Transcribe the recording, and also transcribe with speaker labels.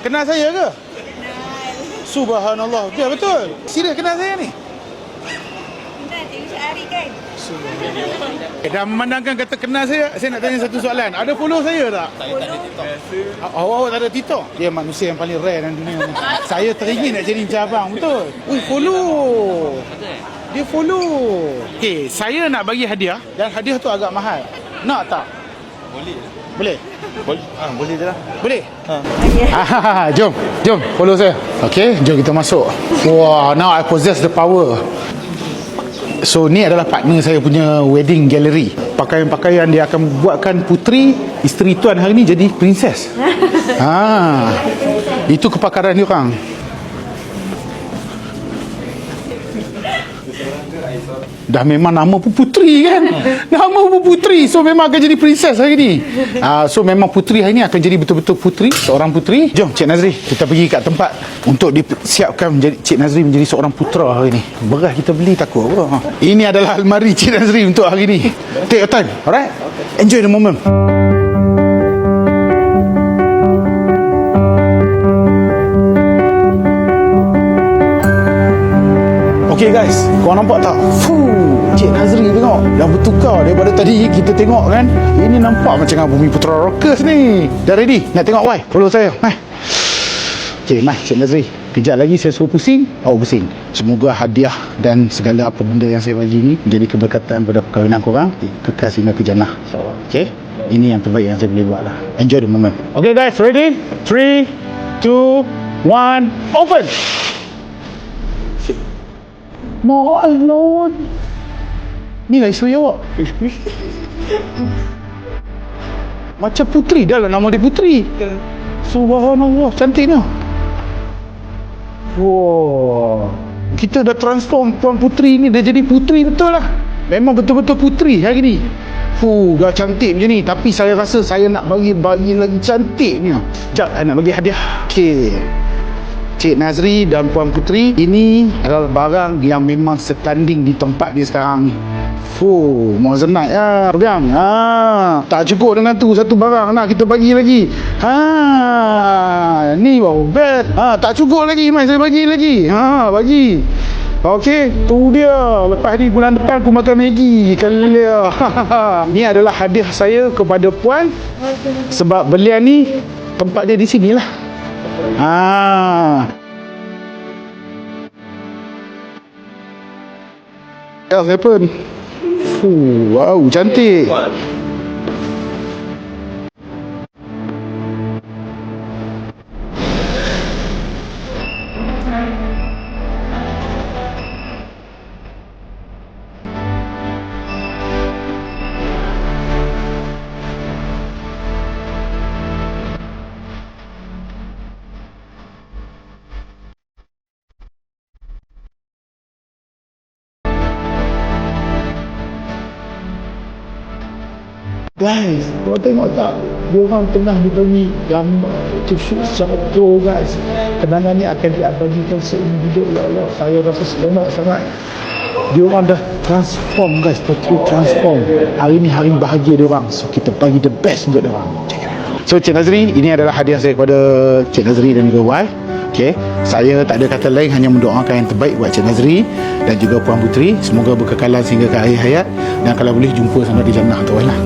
Speaker 1: Kenal saya ke?
Speaker 2: Kenal.
Speaker 1: Subhanallah. Ya betul. Serius kenal saya ni?
Speaker 2: Kenal Cikgu Syahari kan?
Speaker 1: Dah memandangkan kata kenal saya nak tanya satu soalan. Ada follow saya tak? Awak tak ada TikTok? Dia manusia yang paling rare dalam dunia ni. Saya teringin nak jadi cabang, betul? Follow. Dia follow. Okey, saya nak bagi hadiah dan hadiah tu agak mahal. Nak tak? Boleh. Boleh?
Speaker 3: Boleh je lah.
Speaker 1: Boleh? Jom follow saya. Okey, jom kita masuk. Wow, now I possess the power. So ni adalah partner saya punya wedding gallery. Pakaian-pakaian dia akan buatkan putri, isteri tuan hari ni jadi princess. Itu kepakaran dia orang. Dah memang nama pun putri kan. Nama pun putri. So memang akan jadi princess hari ni. So memang putri hari ni akan jadi betul-betul putri. Seorang putri. Jom Cik Nazri, kita pergi kat tempat untuk disiapkan menjadi Cik Nazri menjadi seorang putera hari ni. Beras kita beli takut apa. Ini adalah almari Cik Nazri untuk hari ni. Take your time. Alright? Enjoy the moment. Okay guys, korang nampak tak? Cik Nazri tengok dah bertukar daripada tadi kita tengok kan. Ini nampak macam Bumi Putra Rockers ni. Dah ready? Nak tengok why? Follow saya. Okay, Cik Nazri, kejap lagi saya suruh pusing, awak pusing. Semoga hadiah dan segala apa benda yang saya bagi ni menjadi keberkatan pada perkahwinan korang, kekal sehingga ke jannah. Okay? Ini yang terbaik yang saya boleh buat lah. Enjoy the moment. Okay guys, ready? 3, 2, 1, open! Allah. Ni lah isteri awak. Macam putri dah lah nama dia putri. Subhanallah, cantiknya. Wow. Kita dah transform tuan putri ni, dah jadi putri betul lah. Memang betul-betul putri hari ni. Dah cantik macam ni. Tapi saya rasa saya nak bagi lagi cantiknya. Sekejap, saya nak bagi hadiah. Okay, Cik Nazri dan Puan Putri, ini adalah barang yang memang setanding di tempat dia sekarang ni. Moissanite ya, pegang. Tak cukup dengan tu satu barang nak kita bagi lagi. Ni baru best. Tak cukup lagi, mai saya bagi lagi. Bagi. Okey, tu dia. Lepas ni bulan depan aku makan Maggi kali dia. Ni adalah hadiah saya kepada Puan sebab belian ni tempat dia di sinilah. What happened? Wow, cantik. Guys, kau tengok tak? Diorang tengah dibagi gambar shoot secara pro guys. Kenangan ni akan diabadikan seumur hidup. Ya Allah, saya rasa seronok sangat. Diorang dah transform guys, betul transform. Hari ni hari bahagia diorang. So kita bagi the best untuk diorang. So Cik Nazri, ini adalah hadiah saya kepada Cik Nazri dan juga wife. Okay, saya tak ada kata lain, hanya mendoakan yang terbaik buat Cik Nazri dan juga Puan Putri. Semoga berkekalan sehingga ke akhir hayat dan kalau boleh jumpa sampai di jannah tu lah.